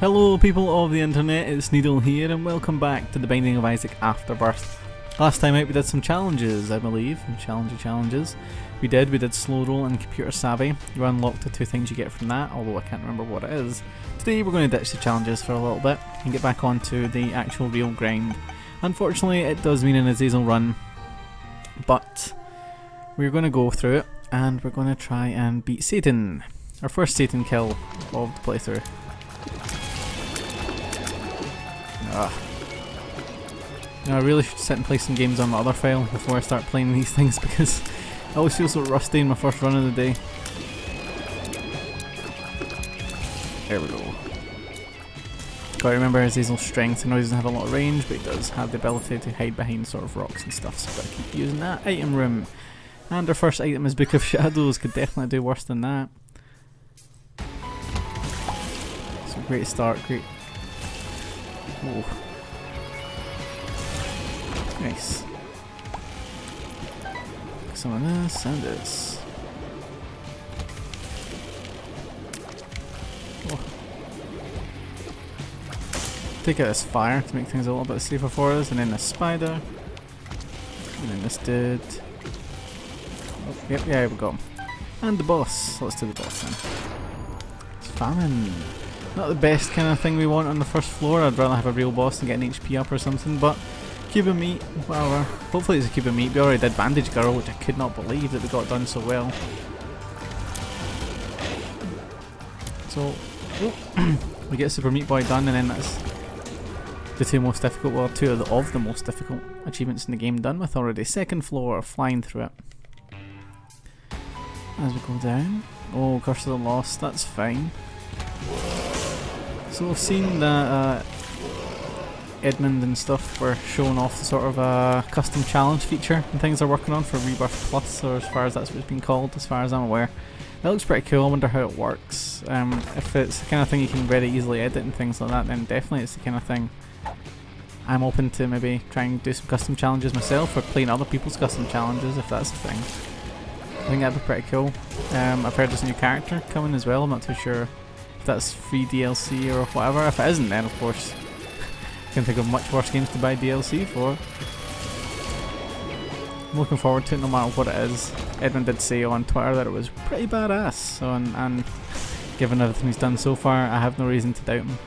Hello people of the internet, it's Needle here and welcome back to the Binding of Isaac Afterbirth. Last time out we did some challenges, I believe, challenges. We did slow roll and computer savvy. You unlocked the two things you get from that, although I can't remember what it is. Today we're going to ditch the challenges for a little bit and get back onto the actual real grind. Unfortunately it does mean an Azazel run, but we're going to go through it and we're going to try and beat Satan. Our first Satan kill of the playthrough. Now I really should sit and play some games on my other file before I start playing these things because I always feel so rusty in my first run of the day. There we go. Gotta remember Azazel's strength. I know he doesn't have a lot of range, but he does have the ability to hide behind sort of rocks and stuff, so gotta keep using that. Item room. And our first item is Book of Shadows, could definitely do worse than that. So great start, great. Whoa. Nice. Some of this and this. Oh. Take out this fire to make things a little bit safer for us, and then the spider. And then this dude. Oh, yep, yeah, here we go. And the boss. Let's do the boss then. It's famine. Not the best kind of thing we want on the first floor. I'd rather have a real boss and get an HP up or something, but cube of meat, whatever. Hopefully it's a cube of meat. We already did Bandage Girl, which I could not believe that we got done so well. So, we get Super Meat Boy done, and then that's the two most difficult, well, two of the most difficult achievements in the game done with already. Second floor, flying through it. As we go down. Oh, Curse of the Lost, that's fine. So we've seen that Edmund and stuff were showing off the sort of custom challenge feature and things they're working on for Rebirth Plus, or as far as that's what it's been called, as far as I'm aware. That looks pretty cool. I wonder how it works. If it's the kind of thing you can very easily edit and things like that, then definitely it's the kind of thing I'm open to maybe trying to do some custom challenges myself, or playing other people's custom challenges if that's the thing. I think that'd be pretty cool. I've heard there's a new character coming as well. I'm not too sure if that's free DLC or whatever. If it isn't, then of course I can think of much worse games to buy DLC for. I'm looking forward to it no matter what it is. Edmund did say on Twitter that it was pretty badass, so and given everything he's done so far, I have no reason to doubt him.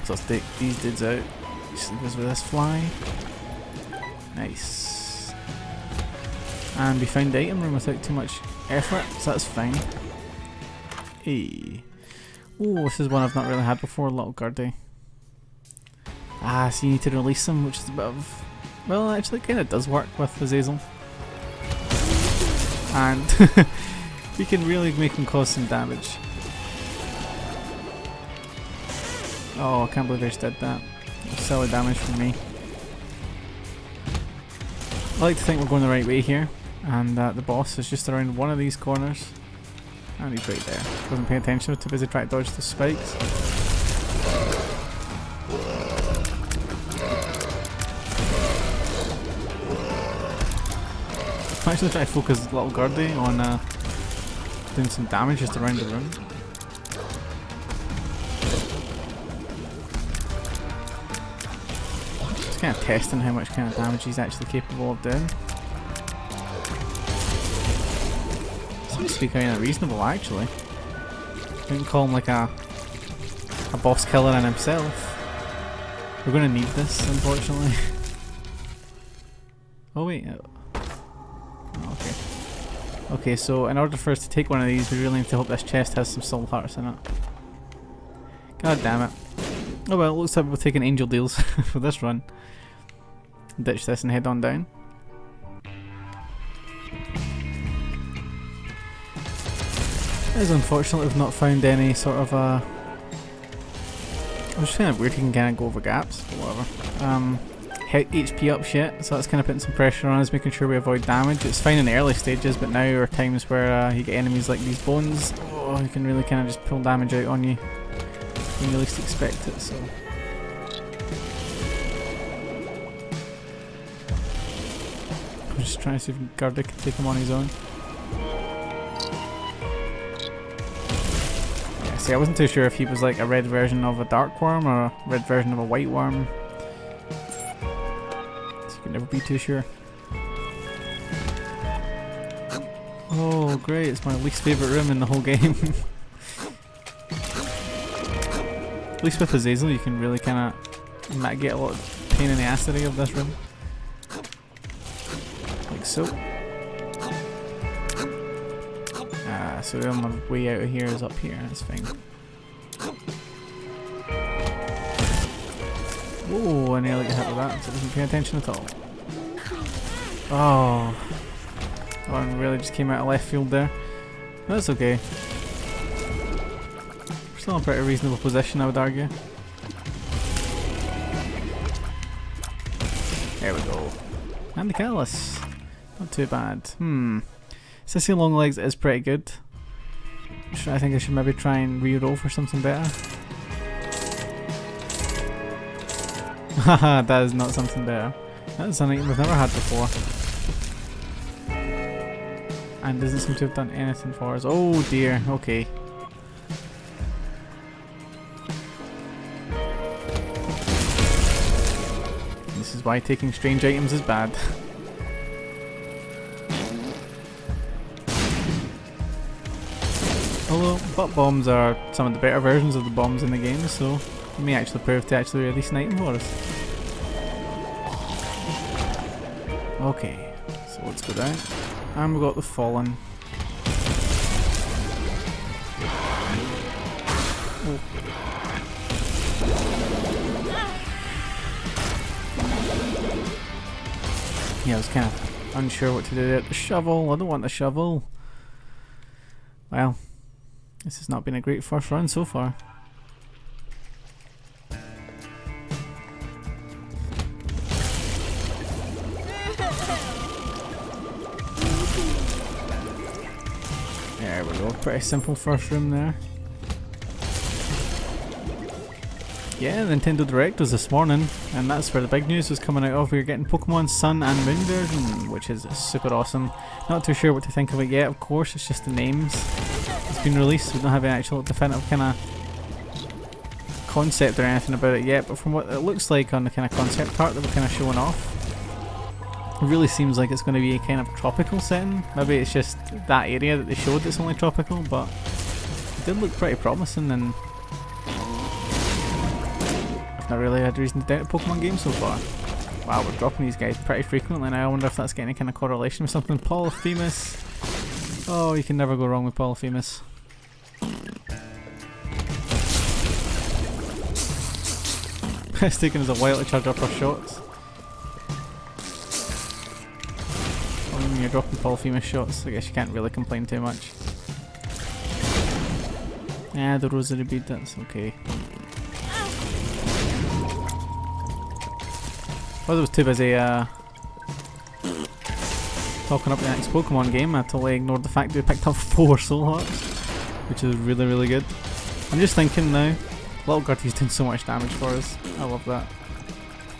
So let's take these dudes out. Sleep us with this fly. Nice. And we found the item room without too much effort, so that's fine. Hey. Oh, this is one I've not really had before, Little Gurdy. Ah, so you need to release him, which is a bit of... Well, actually it kind of does work with Azazel. And we can really make him cause some damage. Oh, I can't believe I just did that. Silly damage from me. I like to think we're going the right way here, and the boss is just around one of these corners. And he's right there. Wasn't paying attention, too busy trying to dodge the spikes. I'm actually trying to focus Little Gurdy on doing some damage just around the room. Just kind of testing how much kind of damage he's actually capable of doing. Seems to be kind of reasonable actually. I wouldn't call him like a boss killer in himself. We're going to need this, unfortunately. Oh wait. Oh, okay. Okay, so in order for us to take one of these, we really need to hope this chest has some soul hearts in it. God damn it. Oh well, looks like we're taking angel deals for this run. Ditch this and head on down. It is unfortunate we've not found any sort of I was just kind of weird you can kind of go over gaps, but whatever. HP up shit, so that's kind of putting some pressure on us, making sure we avoid damage. It's fine in the early stages, but now there are times where you get enemies like these bones. Oh, you can really kind of just pull damage out on you when you least expect it, so. I'm just trying to see if Garda can take him on his own. See, I wasn't too sure if he was like a red version of a dark worm or a red version of a white worm. So you can never be too sure. Oh great, it's my least favourite room in the whole game. At least with Azazel you can really kind of mitigate a lot of pain in the acidity of this room. Like so. So the only way out of here is up here, that's fine. Whoa, I nearly got hit with that, so I wasn't paying attention at all. Oh. One really just came out of left field there. That's okay. We're still in a pretty reasonable position, I would argue. There we go. And the Callus. Not too bad. Sissy Longlegs is pretty good. I think I should maybe try and re-roll for something better. Haha, that is not something better. That is something we've never had before. And doesn't seem to have done anything for us. Oh dear, okay. This is why taking strange items is bad. Although, butt bombs are some of the better versions of the bombs in the game, so it may actually prove to actually release an item for us. Okay, so let's go down. And we've got the Fallen. Oh. Yeah, I was kind of unsure what to do there. The shovel, I don't want the shovel. Well. This has not been a great first run so far. There we go, pretty simple first room there. Yeah, the Nintendo Direct was this morning, and that's where the big news was coming out of. We're getting Pokemon Sun and Moon version, which is super awesome. Not too sure what to think of it yet, of course, it's just the names. It's been released, we don't have an actual definitive kind of concept or anything about it yet, but from what it looks like on the kind of concept art that we're kind of showing off, it really seems like it's going to be a kind of tropical setting. Maybe it's just that area that they showed that's only tropical, but it did look pretty promising, and I've not really had reason to doubt a Pokemon game so far. Wow, we're dropping these guys pretty frequently now. I wonder if that's getting any kind of correlation with something. Polyphemus. Oh, you can never go wrong with Polyphemus. It's taking us a while to charge up our shots. Well, when you're dropping Polyphemus shots, I guess you can't really complain too much. Yeah, the rosary bead, that's okay. I was too busy talking up the next Pokemon game. I totally ignored the fact that we picked up 4 Soul Hearts, which is really, really good. I'm just thinking now, Little Gertie's doing so much damage for us. I love that.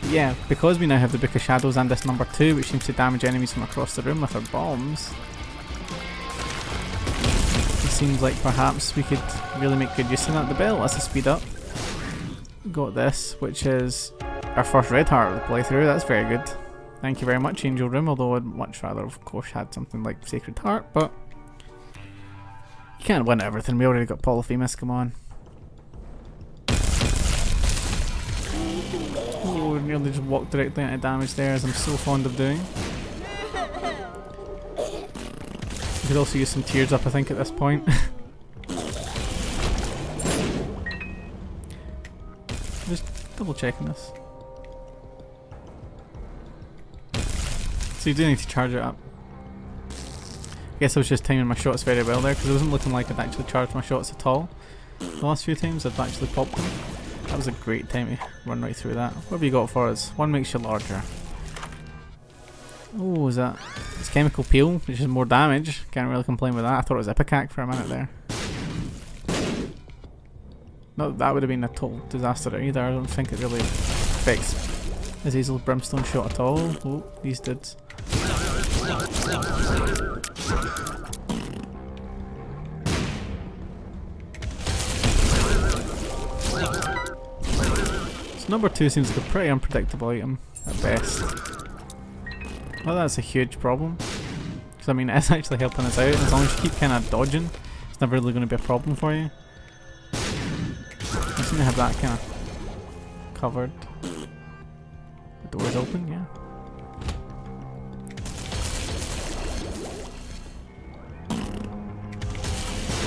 But yeah, because we now have the Book of Shadows and this number 2, which seems to damage enemies from across the room with our bombs, it seems like perhaps we could really make good use of that. The bell lets us speed up. Got this, which is our first red heart of the playthrough. That's very good. Thank you very much, Angel Room, although I'd much rather of course had something like Sacred Heart, but you can't win everything. We already got Polyphemus, come on. Oh, nearly just walked directly into damage there, as I'm so fond of doing. You could also use some tears up, I think, at this point. Just double checking this. So you do need to charge it up. I guess I was just timing my shots very well there, because it wasn't looking like I'd actually charged my shots at all. The last few times I've actually popped them. That was a great time to run right through that. What have you got for us? One makes you larger. Oh, is that? It's Chemical Peel, which is more damage. Can't really complain with that. I thought it was Ipecac for a minute there. Not that that would have been a total disaster either. I don't think it really affects Azazel's Brimstone shot at all. Oh, these dudes. So number 2 seems like a pretty unpredictable item at best. Well, that's a huge problem. Because I mean, it's actually helping us out. As long as you keep kind of dodging, it's never really going to be a problem for you. I seem to have that kind of covered. The door's open, yeah.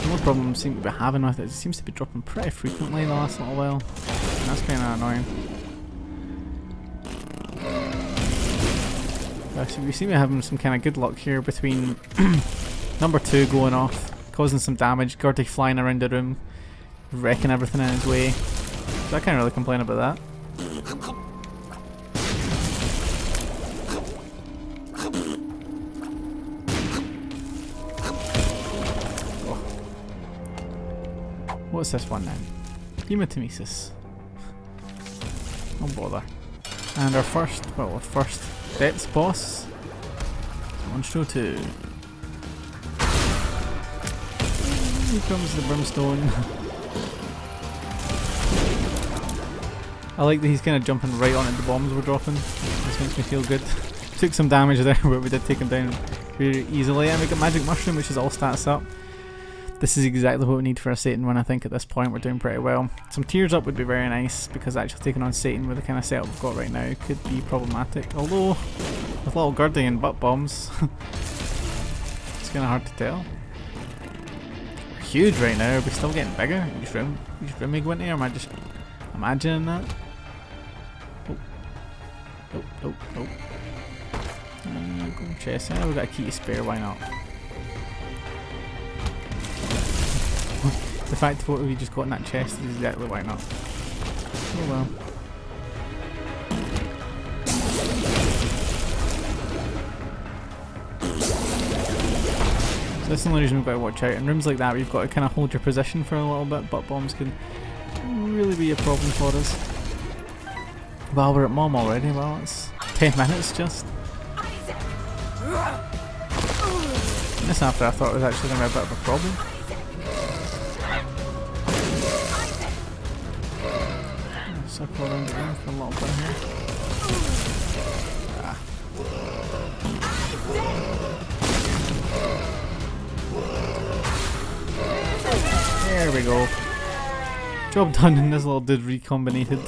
The only problem I seem to be having with it is it seems to be dropping pretty frequently the last little while. And that's kind of annoying. So we seem to be having some kind of good luck here between number 2 going off, causing some damage, Gurdy flying around the room, wrecking everything in his way. So I can't really complain about that. Oh. What's this one then? Hematemesis. Don't bother. And our first Depths boss, Monstro 2. Here comes the brimstone. I like that he's kind of jumping right onto the bombs we're dropping. This makes me feel good. Took some damage there, but we did take him down very easily. And we got Magic Mushroom, which is all stats up. This is exactly what we need for a Satan one. I think at this point we're doing pretty well. Some tears up would be very nice, because actually taking on Satan with the kind of setup we've got right now could be problematic. Although, with little Gurdy and butt bombs, it's kind of hard to tell. We're huge right now, are we still getting bigger? Each room we go into, or am I just imagining that? Oh. Go chest. Yeah, we've got a key to spare, why not? The fact of what we just got in that chest is exactly why not. Oh well. So that's the only reason we've got to watch out. In rooms like that, we've got to kind of hold your position for a little bit. Butt bombs can really be a problem for us. Well, we're at mom already. Well, it's 10 minutes just. This after I thought it was actually going to be a bit of a problem. Circle around again for a little bit here. Ah. There we go. Job done, and this little dude recombinated.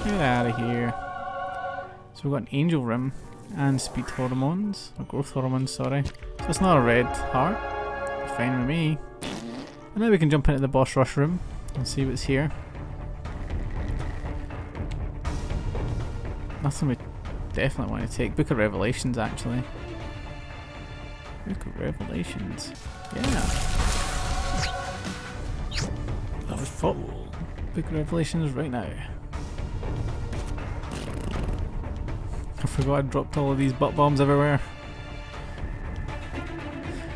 Get out of here. So we've got an angel room and speed hormones, or growth hormones, sorry. So it's not a red heart. Fine with me. And now we can jump into the boss rush room and see what's here. Nothing we definitely want to take. Book of Revelations, actually. Book of Revelations. Yeah. That was fun. Book of Revelations right now. I forgot I dropped all of these butt bombs everywhere.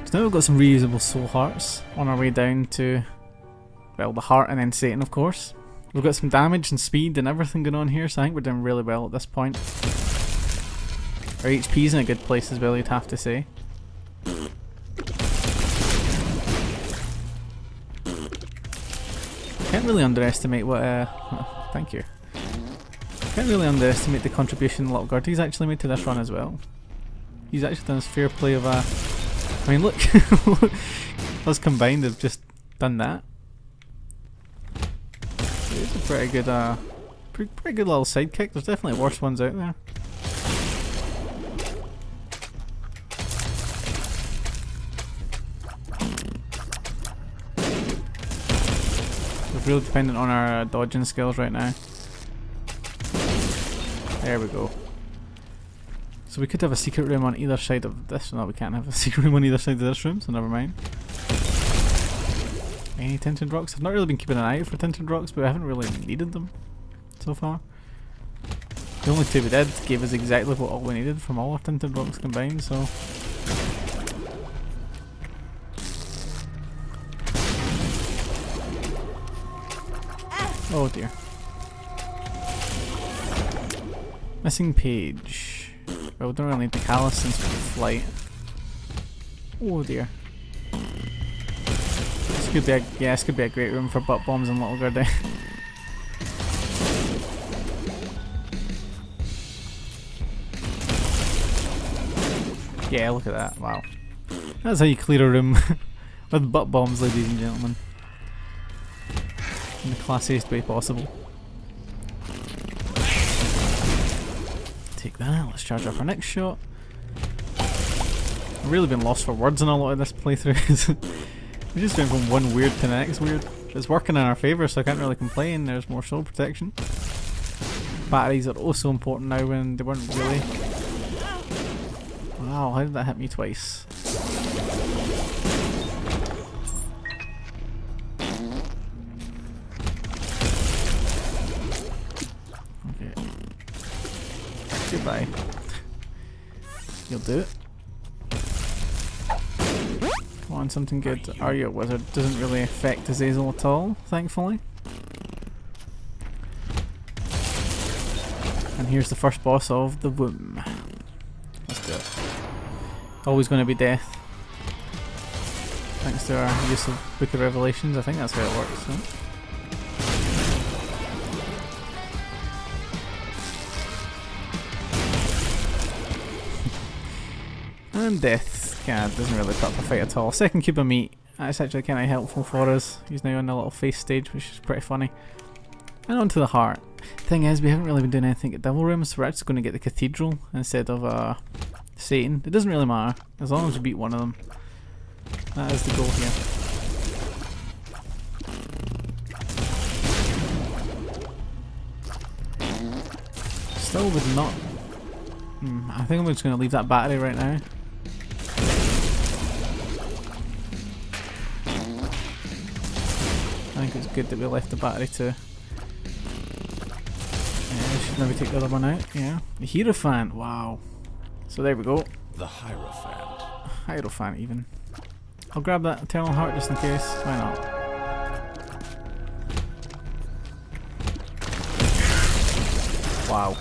So now we've got some reusable soul hearts on our way down to, well, the heart and then Satan, of course. We've got some damage and speed and everything going on here, so I think we're doing really well at this point. Our HP's in a good place as well, you'd have to say. Can't really underestimate what, thank you. Can't really underestimate the contribution Little Gurdy's actually made to this run as well. He's actually done his fair play of I mean look, us combined have just done that. It's a pretty good pretty good little sidekick. There's definitely worse ones out there. We're really dependent on our dodging skills right now. There we go. So we could have a secret room on either side of this. No, we can't have a secret room on either side of this room, so never mind. Any tinted rocks? I've not really been keeping an eye out for tinted rocks, but we haven't really needed them so far. The only two we did gave us exactly what all we needed from all our tinted rocks combined, so... Oh dear. Missing page. Well, we don't really need the callus since we're in flight. Oh dear. This could be a, yeah, this could be a great room for butt bombs and Little Gurdy. Yeah, look at that. Wow. That's how you clear a room with butt bombs, ladies and gentlemen. In the classiest way possible. Take that. Let's charge up our next shot. I've really been lost for words in a lot of this playthrough. We just went from one weird to the next weird. It's working in our favour, so I can't really complain. There's more soul protection. Batteries are also important now when they weren't really. Wow, how did that hit me twice? Okay. Goodbye. You'll do it. Come on, something good. Are you a wizard? Doesn't really affect Azazel at all, thankfully. And here's the first boss of the womb. Let's do it. Always going to be death. Thanks to our use of Book of Revelations. I think that's how it works. Huh? And death. Yeah, doesn't really put up a fight at all. Second cube of meat. That's actually kind of helpful for us. He's now on the little face stage, which is pretty funny. And on to the heart. Thing is, we haven't really been doing anything at Devil Rooms, so we're actually going to get the Cathedral instead of Satan. It doesn't really matter, as long as we beat one of them. That is the goal here. Still would not... I think I'm just going to leave that battery right now. I think it's good that we left the battery to... should maybe take the other one out. Yeah. The Hierophant, wow. So there we go. The Hierophant. Hierophant even. I'll grab that Eternal Heart just in case. Why not? Wow.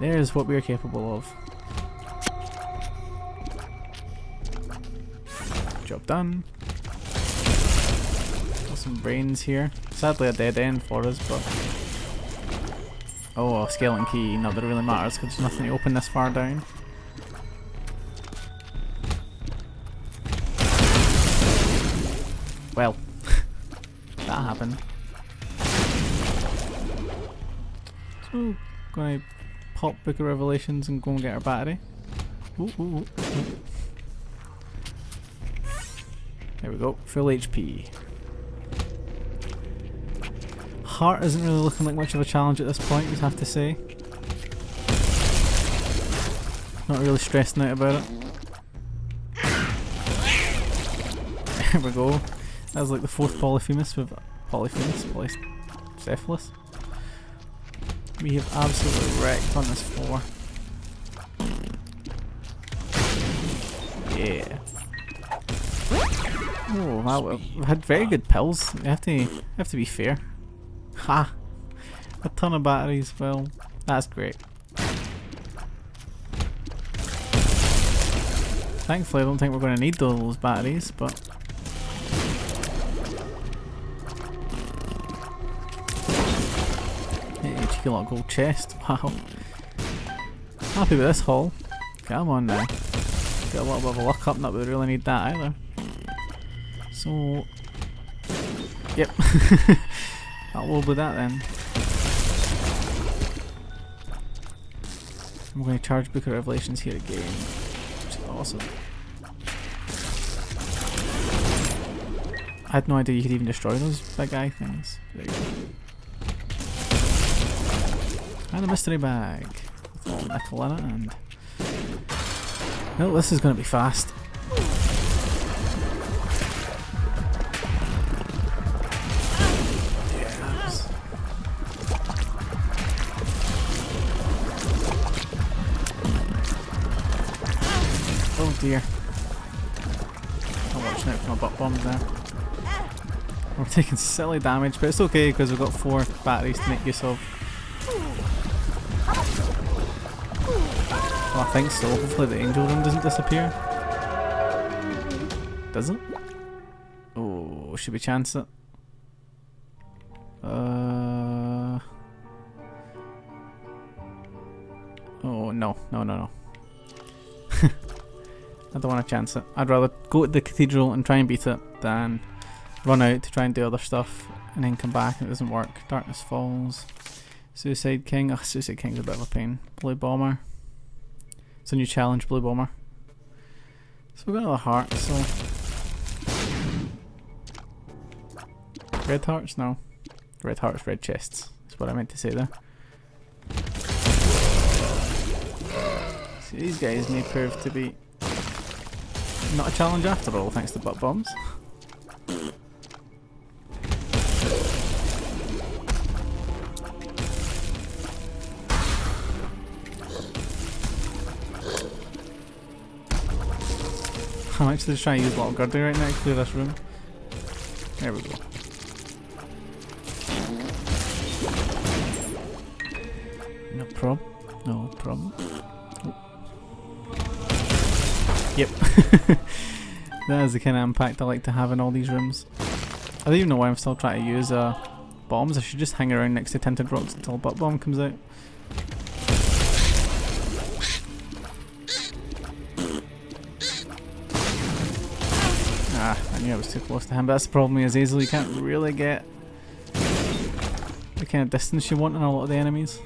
There's what we're capable of. Job done. Got some brains here. Sadly a dead end for us, but... Oh, a skeleton key. Not that it really matters because there's nothing to open this far down. Well, that happened. So, gonna pop Book of Revelations and go and get our battery. Ooh, ooh, ooh, ooh. There we go, full HP. Heart isn't really looking like much of a challenge at this point, you'd have to say. Not really stressing out about it. There we go. That was like the fourth Polyphemus with Polycephalus. We have absolutely wrecked on this floor. Yeah. Oh, we had very good pills. You have to be fair. Ha! A ton of batteries. Well, that's great. Thankfully, I don't think we're going to need those batteries, but. Hey, cheeky little gold chest. Wow. Happy with this haul. Come on now. Get a little bit of a luck up, not that we really need that either. So. Yep. That will be that then. I'm going to charge Book of Revelations here again, which is awesome. I had no idea you could even destroy those big guy things. There you go. And a mystery bag with all nickel in it, and well, this is going to be fast. Oh dear. I'm watching out for my butt bombs now. We're taking silly damage, but it's okay because we've got 4 batteries to make use of. Well, I think so. Hopefully the angel room doesn't disappear. Does it? Oh, should we chance it? Oh, no. I don't want to chance it. I'd rather go to the cathedral and try and beat it than run out to try and do other stuff and then come back and it doesn't work. Darkness Falls. Suicide King. Ugh, Suicide King's a bit of a pain. Blue Bomber. It's a new challenge, Blue Bomber. So we've got another heart, so... Red hearts? No. Red hearts, red chests. That's what I meant to say there. So these guys may prove to be not a challenge after all, thanks to butt bombs. I'm actually just trying to use a lot of Gurdy right now to clear this room. There we go. No problem. No problem. Oh. Yep. That is the kind of impact I like to have in all these rooms. I don't even know why I'm still trying to use bombs. I should just hang around next to tinted rocks until a butt bomb comes out. Ah, I knew I was too close to him, but that's the problem with Azazel, you can't really get the kind of distance you want in a lot of the enemies.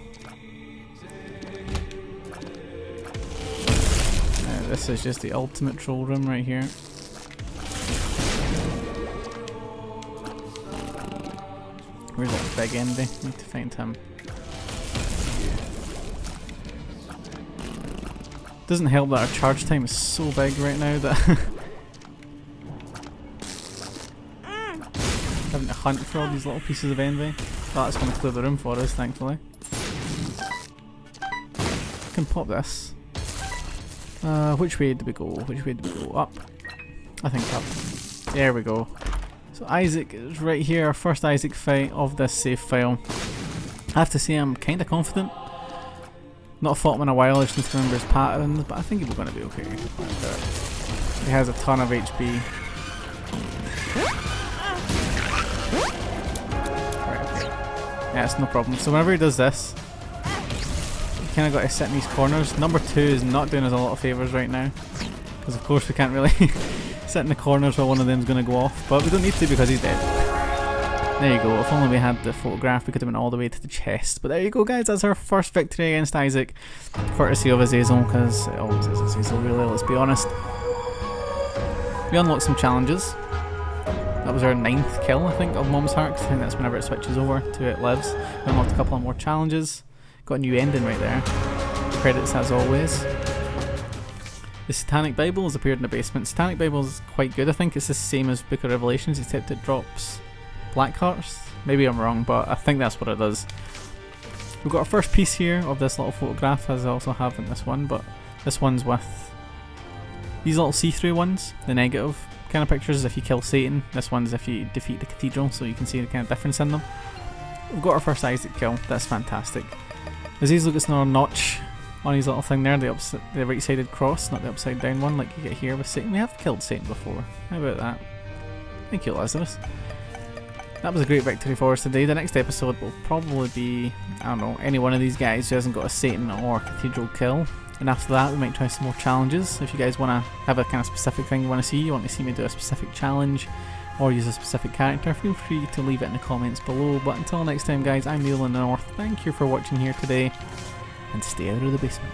This is just the ultimate troll room right here. Where's that big envy? I need to find him. Doesn't help that our charge time is so big right now that having to hunt for all these little pieces of envy. Well, that's going to clear the room for us, thankfully. I can pop this. Which way did we go? Which way did we go? Up? I think up. There we go. So Isaac is right here, our first Isaac fight of this save file. I have to say I'm kind of confident. Not fought him in a while, I just need to remember his patterns, but I think we're going to be okay. He has a ton of HP. Right, okay. Yeah, it's no problem. So whenever he does this, you kind of got to sit in these corners. Number 2 is not doing us a lot of favours right now, because of course we can't really sit in the corners while one of them's going to go off, but we don't need to because he's dead. There you go. If only we had the photograph, we could have went all the way to the chest. But there you go, guys. That's our first victory against Isaac, courtesy of Azazel, because it always is Azazel, really. Let's be honest. We unlocked some challenges. That was our 9th kill, I think, of Mom's Heart. I think that's whenever it switches over to It Lives. We unlocked a couple of more challenges. Got a new ending right there. Credits as always. The Satanic Bible has appeared in the basement. Satanic Bible is quite good. I think it's the same as Book of Revelations, except it drops black hearts. Maybe I'm wrong, but I think that's what it does. We've got our first piece here of this little photograph, as I also have in this one, but this one's with these little see-through ones, the negative kind of pictures if you kill Satan. This one's if you defeat the cathedral, so you can see the kind of difference in them. We've got our first Isaac kill. That's fantastic. Azazel gets another notch on his little thing there, the right-sided cross, not the upside-down one like you get here with Satan. We have killed Satan before. How about that? Thank you, Lazarus. That was a great victory for us today. The next episode will probably be, I don't know, any one of these guys who hasn't got a Satan or cathedral kill. And after that we might try some more challenges. If you guys want to have a kind of specific thing you want to see, you want to see me do a specific challenge or use a specific character, feel free to leave it in the comments below. But until next time, guys, I'm Neil in the North. Thank you for watching here today, and stay out of the basement.